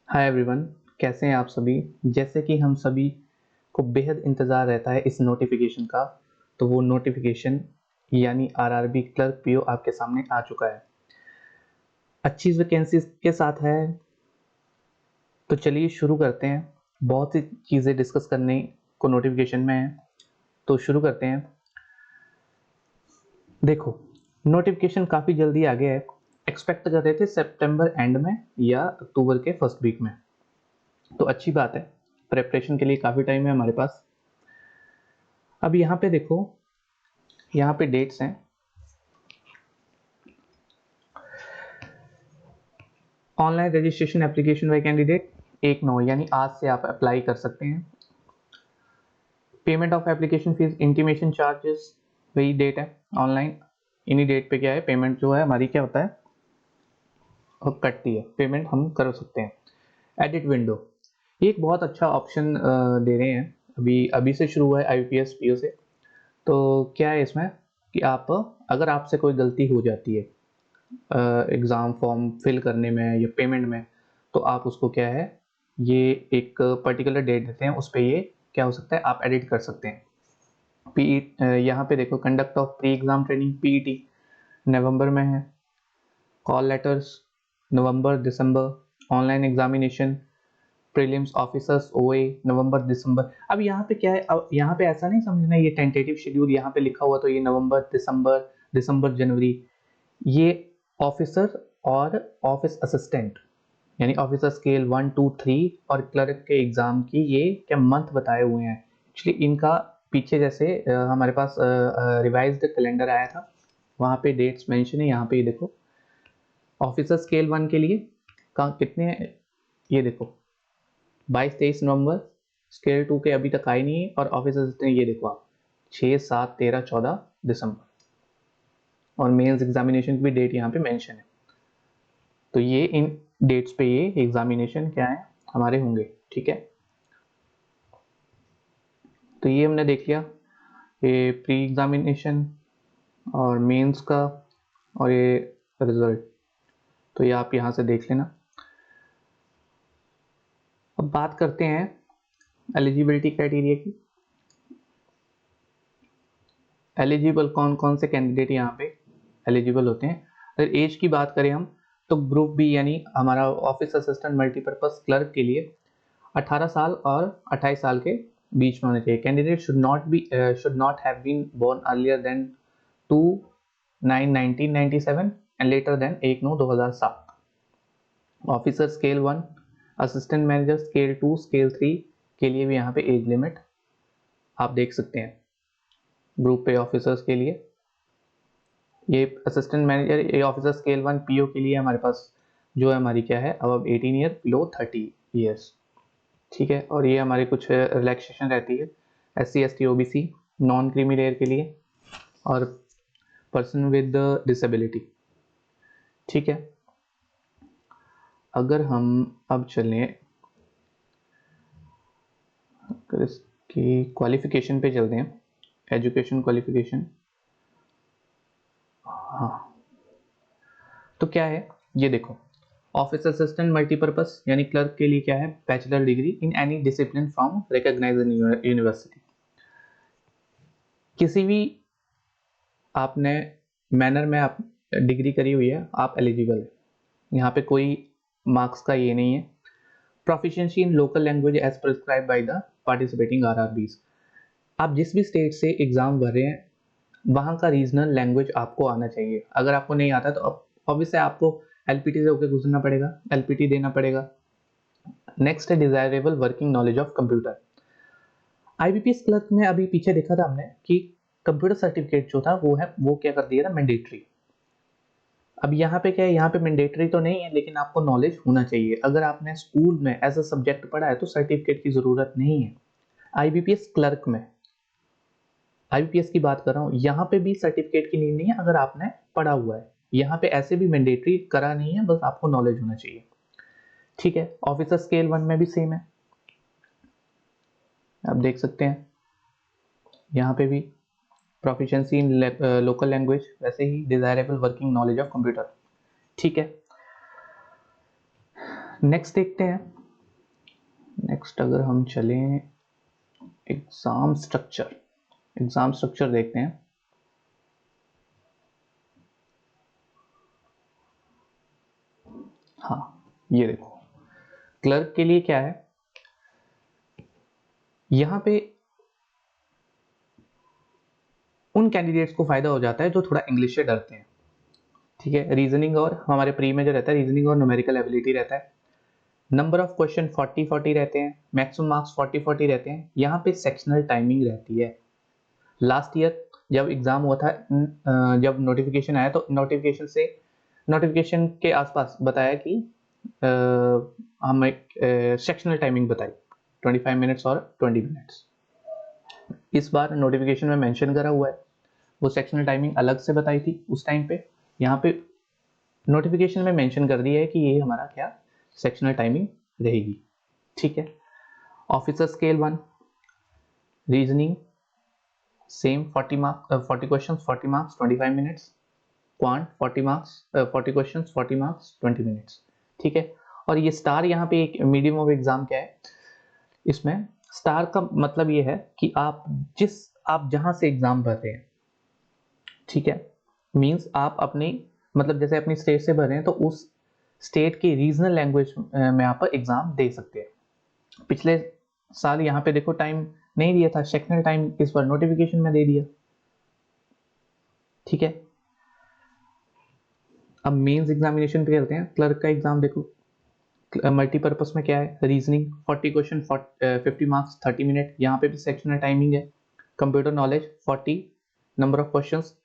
Hi everyone, कैसे हैं आप सभी। जैसे कि हम सभी को बेहद इंतज़ार रहता है इस नोटिफिकेशन का, तो वो नोटिफिकेशन यानी आरआरबी क्लर्क पीओ आपके सामने आ चुका है। अच्छी वैकेंसीज के साथ है, तो चलिए शुरू करते हैं। बहुत सी चीज़ें डिस्कस करने को नोटिफिकेशन में है, तो शुरू करते हैं। देखो, नोटिफिकेशन काफ़ी जल्दी आ गया है। एक्सपेक्ट कर रहे थे सितंबर एंड में या अक्टूबर के फर्स्ट वीक में, तो अच्छी बात है। प्रेपरेशन के लिए काफ़ी टाइम है हमारे पास। अब यहाँ पे देखो, यहाँ पे डेट्स हैं। Online registration application by candidate 1/9 यानी आज से आप अप्लाई कर सकते हैं। Payment of application fees intimation charges वही डेट है ऑनलाइन। इन्हीं डेट पे क्या है, पेमेंट जो है हमारी क्या होता है, कटती है, पेमेंट हम कर सकते हैं। एडिट विंडो, ये एक बहुत अच्छा ऑप्शन दे रहे हैं। अभी अभी से शुरू हुआ है IBPS PO से। तो क्या है इसमें कि आप, अगर आपसे कोई गलती हो जाती है एग्ज़ाम फॉर्म फिल करने में या पेमेंट में, तो आप उसको क्या है, ये एक पर्टिकुलर डेट देते हैं, उस पर ये क्या हो सकता है, आप एडिट कर सकते हैं। यहाँ पे देखो, conduct of pre exam training PET नवंबर में है। कॉल लेटर्स नवंबर दिसंबर। Online examination prelims officers OA नवंबर दिसंबर। अब यहाँ पे क्या है, अब यहाँ पे ऐसा नहीं समझना ये टेंटेटिव शेड्यूल यहाँ पे लिखा हुआ तो ये नवंबर दिसंबर दिसंबर जनवरी। ये ऑफिसर और ऑफिस असिस्टेंट यानी ऑफिसर स्केल 1 2 3 और क्लर्क के एग्जाम की ये क्या मंथ बताए हुए हैं। एक्चुअली इनका पीछे जैसे हमारे पास रिवाइज्ड कैलेंडर आया था, वहाँ पे डेट्स मेंशन है। यहाँ पे ये देखो, ऑफिसर स्केल 1 के लिए कहाँ कितने हैं, ये देखो 22-23 नवंबर। स्केल 2 के अभी तक आए नहीं है, और ऑफिसर असिस्टेंट ये देखो आप 6 7 13 14 दिसंबर। और मेंस एग्जामिनेशन की भी डेट यहाँ पे मेंशन है। तो ये इन डेट्स पे ये एग्जामिनेशन क्या है हमारे होंगे, ठीक है। तो ये हमने देख लिया, ये प्री एग्जामिनेशन और मेंस का, और ये रिजल्ट, तो ये आप यहाँ से देख लेना। अब बात करते हैं एलिजिबिलिटी क्राइटेरिया की। एलिजिबल कौन कौन से कैंडिडेट यहाँ पे एलिजिबल होते हैं। अगर एज की बात करें हम, तो ग्रुप बी यानी हमारा ऑफिस असिस्टेंट मल्टीपर्पज क्लर्क के लिए 18 साल और 28 साल के बीच में होने चाहिए। Candidate should not have been born earlier than 2/9/1997 and later than 1/9/2007। Officer scale 1, assistant manager scale 2 scale 3 के लिए भी यहाँ पे एज लिमिट आप देख सकते हैं। ग्रुप पे ऑफिसर्स के लिए ये असिस्टेंट मैनेजर, ये ऑफिसर स्केल 1 PO के लिए हमारे पास जो है हमारी क्या है, अब 18 ईयर बिलो 30 ईयर्स, ठीक है। और ये हमारी कुछ रिलैक्सेशन रहती है SC ST OBC non creamy layer के लिए और पर्सन विद डिसेबिलिटी, ठीक है। अगर हम अब चलें, अगर इसकी क्वालिफिकेशन पे चलते हैं, एजुकेशन क्वालिफिकेशन, हाँ, तो क्या है ये देखो, ऑफिस असिस्टेंट मल्टीपर्पज यानी क्लर्क के लिए क्या है, bachelor degree in any discipline from recognised university. किसी भी आपने मैनर में आप डिग्री करी हुई है, आप एलिजिबल है। यहाँ पे कोई मार्क्स का ये नहीं है। Proficiency in local language as prescribe by the participating RRBs। आप जिस भी स्टेट से एग्जाम भर रहे हैं, वहाँ का रीजनल लैंग्वेज आपको आना चाहिए। अगर आपको नहीं आता तो ऑब्वियसली आपको LPT से होकर गुजरना पड़ेगा, LPT देना पड़ेगा। नेक्स्ट है desirable working knowledge of computer. IBPS clerk में अभी पीछे देखा था हमने कि कंप्यूटर सर्टिफिकेट जो था वो क्या कर दिया था, मैंडेटरी। अब यहाँ पे क्या है, यहाँ पे मैंडेटरी तो नहीं है, लेकिन आपको नॉलेज होना चाहिए। अगर आपने स्कूल में एज अ सब्जेक्ट पढ़ा है तो सर्टिफिकेट की जरूरत नहीं है। IBPS क्लर्क में, IBPS की बात कर रहा हूँ, यहाँ पे भी सर्टिफिकेट की नीड नहीं है अगर आपने पढ़ा हुआ है। यहाँ पे ऐसे भी मैंडेटरी करा नहीं है, बस आपको नॉलेज होना चाहिए, ठीक है। ऑफिसर स्केल 1 में भी सेम है, आप देख सकते हैं यहाँ पे भी प्रोफिशिएंसी इन लोकल लैंग्वेज, वैसे ही desirable working knowledge of computer, ठीक है। नेक्स्ट देखते हैं, नेक्स्ट अगर हम चलें एग्जाम स्ट्रक्चर देखते हैं। हाँ, ये देखो क्लर्क के लिए क्या है, यहाँ पे उन कैंडिडेट्स को फायदा हो जाता है जो थोड़ा इंग्लिश से डरते हैं, ठीक है। रीजनिंग और हमारे प्री में जो रहता है रीजनिंग और न्यूमेरिकल एबिलिटी रहता है। नंबर ऑफ क्वेश्चन 40-40 रहते हैं, मैक्सिमम मार्क्स 40-40 रहते हैं। यहाँ पे सेक्शनल टाइमिंग रहती है। लास्ट ईयर जब एग्जाम हुआ था, जब नोटिफिकेशन आया तो नोटिफिकेशन के आसपास बताया कि हम एक सेक्शनल टाइमिंग बताई 25 मिनट्स और 20 मिनट्स। इस बार नोटिफिकेशन में मेंशन करा हुआ है, वो सेक्शनल टाइमिंग अलग से बताई थी उस टाइम पे। यहाँ पे नोटिफिकेशन में मेंशन कर दिया है कि ये हमारा क्या सेक्शनल टाइमिंग रहेगी, ठीक है। Officer scale 1 reasoning same 40 questions 40 marks 25 minutes. Quant 40 marks 40 questions 40 marks 20 minutes, ठीक है। और ये स्टार यहाँ पे एक मीडियम ऑफ एग्जाम क्या है, इसमें स्टार का मतलब ये है कि आप जहां से एग्जाम भर रहे हैं, ठीक है, मींस आप अपनी मतलब जैसे अपनी स्टेट से भर रहे हैं तो उस स्टेट की रीजनल लैंग्वेज में आप एग्जाम दे सकते हैं। पिछले साल यहाँ पे देखो टाइम नहीं दिया था, सेक्शनल टाइम इस बार नोटिफिकेशन में दे दिया, ठीक है। अब मेंस एग्जामिनेशन पे चलते हैं। क्लर्क का एग्जाम देखो, मल्टीपर्पज में क्या है, रीजनिंग 40 क्वेश्चन 50 मार्क्स 30 मिनट, यहाँ पे भी सेक्शनल टाइमिंग है। Computer knowledge 40, number of questions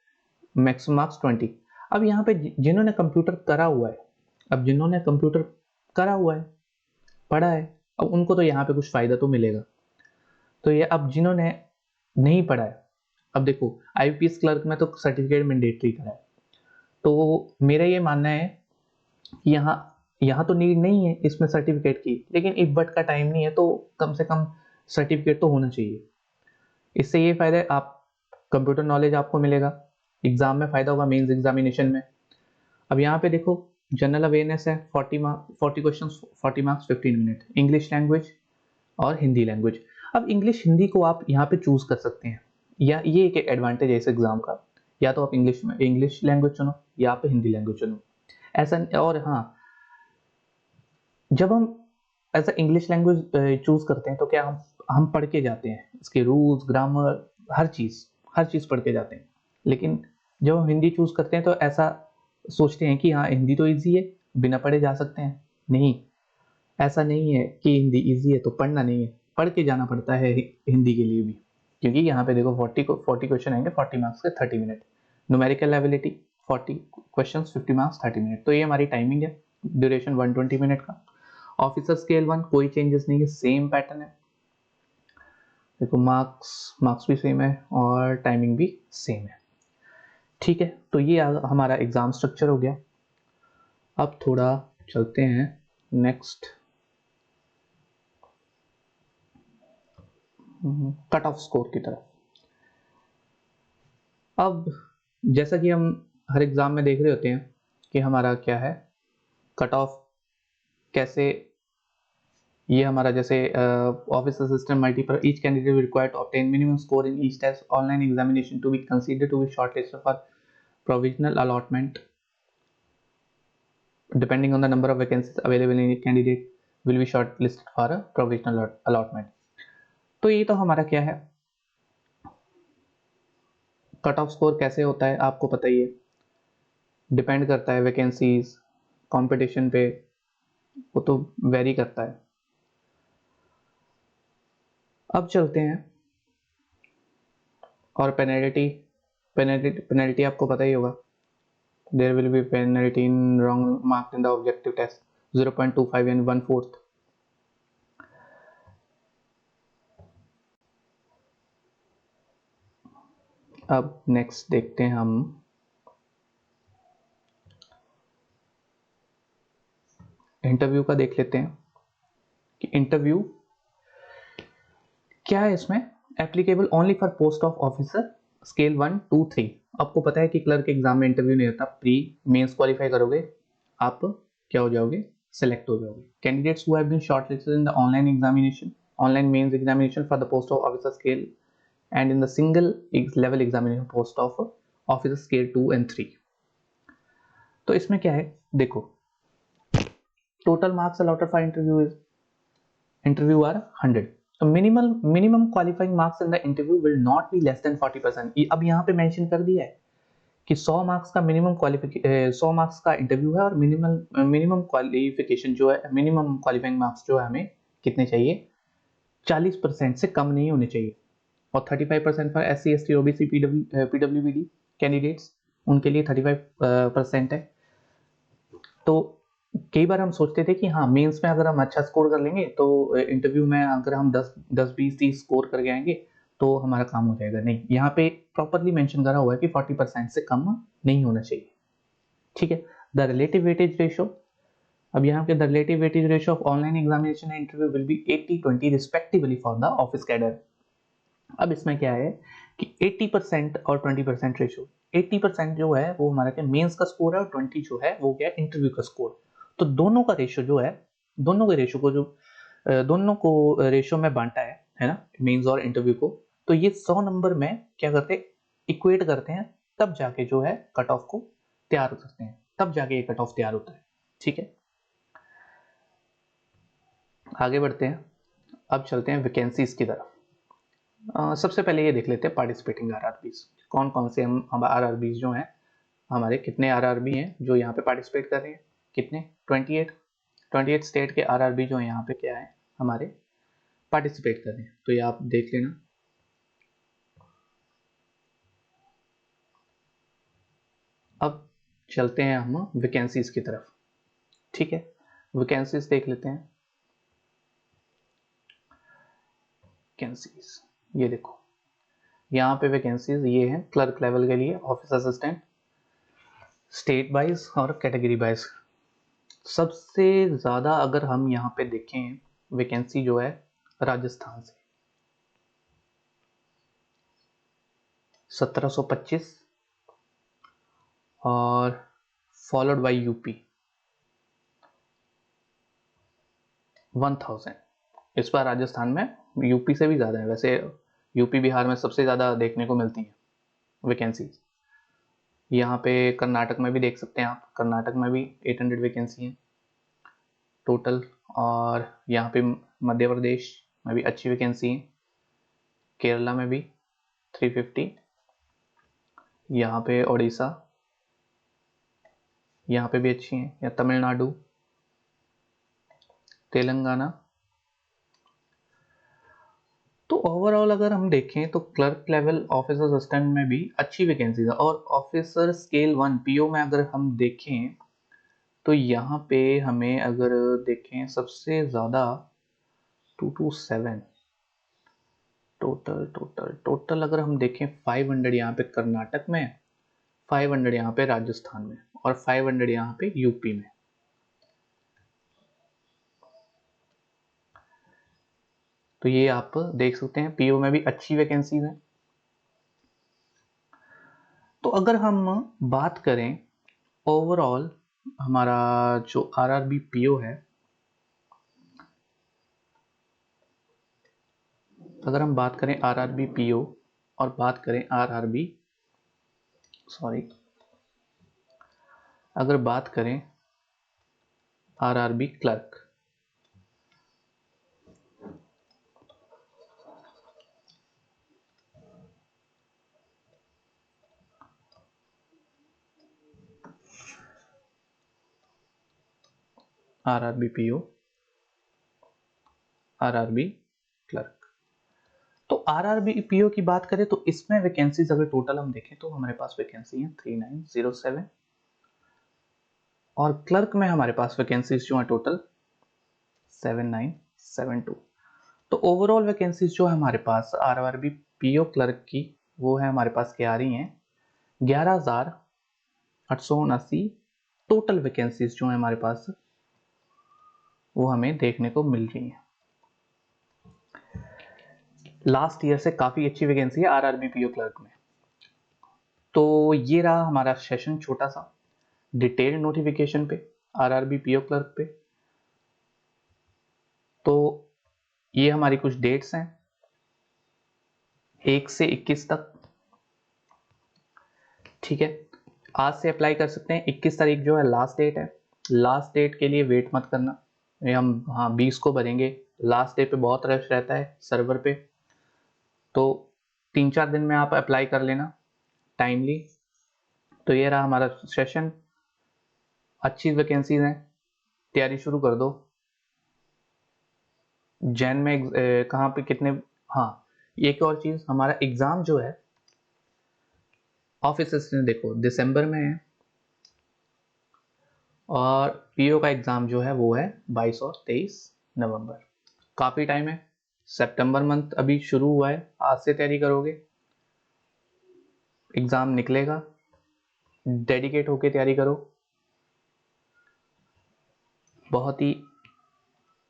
maximum marks 20। अब यहाँ पे जिन्होंने कंप्यूटर करा हुआ है, पढ़ा है, अब उनको तो यहाँ पे कुछ फायदा तो मिलेगा। तो ये अब जिन्होंने नहीं पढ़ा है, अब देखो आईपीएस क्लर्क में तो सर्टिफिकेट मैंडेटरी करा है, तो मेरा ये मानना है कि यहाँ तो नीड नहीं है इसमें सर्टिफिकेट की, लेकिन इफ बट का टाइम नहीं है तो कम से कम सर्टिफिकेट तो होना चाहिए। इससे ये फायदा है, आप कंप्यूटर नॉलेज आपको मिलेगा, एग्जाम में फायदा होगा मेंस एग्जामिनेशन में। अब यहाँ पे देखो जनरल अवेयरनेस है 40 question 40 marks 15 minute, English language और हिंदी लैंग्वेज। अब इंग्लिश हिंदी को आप यहाँ पे चूज कर सकते हैं, या ये एक एडवांटेज है इस एग्जाम का, या तो आप इंग्लिश लैंग्वेज चुनो या आप हिंदी लैंग्वेज चुनो, ऐसा। और हाँ, जब हम ऐसा इंग्लिश लैंग्वेज चूज करते हैं तो क्या हम पढ़ के जाते हैं, इसके रूल्स ग्रामर हर चीज़ पढ़ के जाते हैं। लेकिन जब हम हिंदी चूज करते हैं तो ऐसा सोचते हैं कि हाँ हिंदी तो इजी है, बिना पढ़े जा सकते हैं। नहीं, ऐसा नहीं है कि हिंदी इजी है तो पढ़ना नहीं है, पढ़ के जाना पड़ता है हिंदी के लिए भी, क्योंकि यहाँ पे देखो 40 क्वेश्चन आएंगे 40 मार्क्स के 30 minute, numerical ability 40 question 50 marks 30 minute. तो ये हमारी टाइमिंग है, ड्यूरेशन 120 मिनट का। ऑफिसर स्केल 1 कोई चेंजेस नहीं है, सेम पैटर्न है। देखो मार्क्स भी सेम है और टाइमिंग भी सेम है, ठीक है। तो ये हमारा एग्जाम स्ट्रक्चर हो गया। अब थोड़ा चलते हैं नेक्स्ट कट ऑफ स्कोर की तरफ। अब जैसा कि हम हर एग्जाम में देख रहे होते हैं कि हमारा क्या है कट ऑफ, कैसे ये हमारा जैसे office assistant multiple each candidate required to obtain minimum score in each test online examination to be considered to be shortlisted for provisional allotment depending on the number of vacancies available in each candidate will be shortlisted for a provisional allotment। तो ये तो हमारा क्या है cut off score कैसे होता है आपको पता ही है, डिपेंड करता है वैकेंसीज कंपटीशन पे, वो तो वेरी करता है। अब चलते हैं, और पेनल्टी आपको पता ही होगा, there will be penalty in wrong marked in the objective test 0.25 and 1/4। अब नेक्स्ट देखते हैं हम इंटरव्यू का, देख लेते हैं कि इंटरव्यू क्या है। इसमें applicable only for post of officer scale 1 2 3। आपको पता है कि क्लर्क एग्जाम में इंटरव्यू नहीं होता, प्री मेंस क्वालिफाई करोगे आप क्या हो जाओगे सेलेक्ट हो जाओगे। Candidates who have been shortlisted in the online examination, online mains examination for the post of officer scale and in the single level examination post of officer scale 2 and 3। तो इसमें क्या है, देखो total marks allotted for interview are 100। तो minimum qualifying marks in the interview will not be less than 40%। अब यहाँ पे mention कर दिया है कि 100 मार्क्स का मिनिमम 100 मार्क्स का इंटरव्यू है और मिनिमम क्वालिफिकेशन जो है, मिनिमम क्वालिफाइंग मार्क्स जो है हमें कितने चाहिए, 40% से कम नहीं होने चाहिए। और 35% for SC ST OBC PWBD candidates, उनके लिए 35% है। तो कई बार हम सोचते थे कि हाँ मेंस में अगर हम अच्छा स्कोर कर लेंगे तो इंटरव्यू में अगर हम 10 20 30 स्कोर करके आएंगे तो हमारा काम हो जाएगा। नहीं, यहाँ पे प्रॉपरली मेंशन करा हुआ है कि 40% से कम नहीं होना चाहिए। ठीक है। द रिलेटिव वेटेज रेशो, अब यहाँ पे the relative weightage ratio of online examination and interview will be 80-20 respectively for the office cadre. अब इसमें क्या है कि 80% और 20% रेशो, 80% जो है वो हमारा क्या मेंस का स्कोर है और 20 जो है वो क्या इंटरव्यू का स्कोर। तो दोनों का रेशो जो है, दोनों के रेशो को जो दोनों को रेशो में बांटा है ना, मेंस और इंटरव्यू को। तो ये 100 नंबर में क्या करते हैं, इक्वेट करते हैं, तब जाके जो है कट ऑफ को तैयार करते हैं, तब जाके ये कट ऑफ तैयार होता है। ठीक है, आगे बढ़ते हैं। अब चलते हैं वैकेंसीज की तरफ। सबसे पहले ये देख लेते हैं पार्टिसिपेटिंग आरआरबीज, कौन कौन से हम आरआरबीज जो हैं हमारे, कितने आरआरबी हैं जो यहाँ पे पार्टिसिपेट कर रहे हैं, कितने 28 स्टेट के आरआरबी जो यहाँ पे क्या है हमारे पार्टिसिपेट कर रहे हैं। तो ये आप देख लेना। अब चलते हैं हम वैकेंसीज की तरफ। ठीक है, वैकेंसीज देख लेते हैं। वैकेंसीज ये देखो, यहाँ पे वैकेंसीज ये हैं क्लर्क लेवल के लिए, ऑफिस असिस्टेंट, स्टेट वाइज और कैटेगरी वाइज। सबसे ज़्यादा अगर हम यहाँ पे देखें वैकेंसी जो है राजस्थान से 1725 और फॉलोड बाय यूपी 1000। इस बार राजस्थान में यूपी से भी ज़्यादा है, वैसे यूपी बिहार में सबसे ज़्यादा देखने को मिलती हैं वैकेंसीज। यहाँ पे कर्नाटक में भी देख सकते हैं आप, कर्नाटक में भी 800 वैकेंसी हैं टोटल। और यहाँ पे मध्य प्रदेश में भी अच्छी वैकेंसी है, केरला में भी 350, यहाँ पे उड़ीसा यहाँ पे भी अच्छी हैं, या तमिलनाडु, तेलंगाना। तो ओवरऑल अगर हम देखें तो क्लर्क लेवल ऑफिसर असिस्टेंट में भी अच्छी वैकेंसीज है। और ऑफिसर स्केल 1 पीओ में अगर हम देखें तो यहाँ पे हमें अगर देखें सबसे ज़्यादा 227 टोटल अगर हम देखें 500 यहाँ पे कर्नाटक में, 500 यहाँ पे राजस्थान में और 500 यहाँ पे यूपी में। तो ये आप देख सकते हैं पीओ में भी अच्छी वैकेंसीज हैं। तो अगर हम बात करें ओवरऑल हमारा जो आरआरबी पीओ है, अगर हम बात करें आरआरबी पीओ और बात करें अगर बात करें RRB clerk, RRB PO, RRB clerk. तो आरआरबी पीओ की बात करें तो इसमें वैकेंसीज अगर टोटल हम देखें तो हमारे पास वैकेंसी है 3907 और क्लर्क में हमारे पास वैकेंसीज जो है टोटल 7972। तो ओवरऑल वैकेंसीज जो है हमारे पास आरआरबी पीओ क्लर्क की वो है हमारे पास क्या आ रही हैं 11,879 टोटल वैकेंसीज जो है हमारे पास वो हमें देखने को मिल रही हैं। लास्ट ईयर से काफ़ी अच्छी वैकेंसी है आरआरबी पीओ क्लर्क में। तो ये रहा हमारा सेशन छोटा सा डिटेल्ड नोटिफिकेशन पे, आरआरबी पीओ क्लर्क पे। तो ये हमारी कुछ डेट्स हैं 1 से 21 तक, ठीक है। आज से अप्लाई कर सकते हैं, 21 तारीख जो है लास्ट डेट है। लास्ट डेट के लिए वेट मत करना, ये हम 20 को भरेंगे, लास्ट डे पे बहुत रश रहता है सर्वर पे, तो 3-4 दिन में आप अप्लाई कर लेना टाइमली। तो ये रहा हमारा सेशन, अच्छी वैकेंसीज हैं, तैयारी शुरू कर दो। जैन में कहाँ पे कितने, हाँ एक और चीज़, हमारा एग्ज़ाम जो है ऑफिस असिस्टेंट देखो दिसंबर में है, और पीओ का एग्ज़ाम जो है वो है 22 और 23 नवंबर। काफ़ी टाइम है, सितंबर मंथ अभी शुरू हुआ है, आज से तैयारी करोगे एग्ज़ाम निकलेगा, डेडिकेट होके तैयारी करो। बहुत ही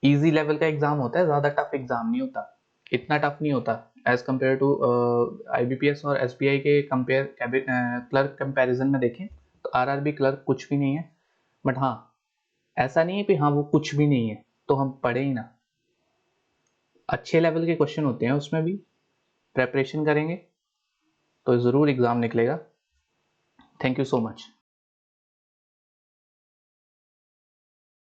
इजी लेवल का एग्ज़ाम होता है, ज़्यादा टफ एग्ज़ाम नहीं होता, इतना टफ नहीं होता एज़ कम्पेयर टू IBPS और SBI के क्लर्क कंपैरिजन में देखें तो RRB क्लर्क कुछ भी नहीं है। बट हाँ, ऐसा नहीं है कि हाँ वो कुछ भी नहीं है तो हम पढ़े ही ना, अच्छे लेवल के क्वेश्चन होते हैं उसमें भी, प्रेपरेशन करेंगे तो ज़रूर एग्ज़ाम निकलेगा। Thank you so much.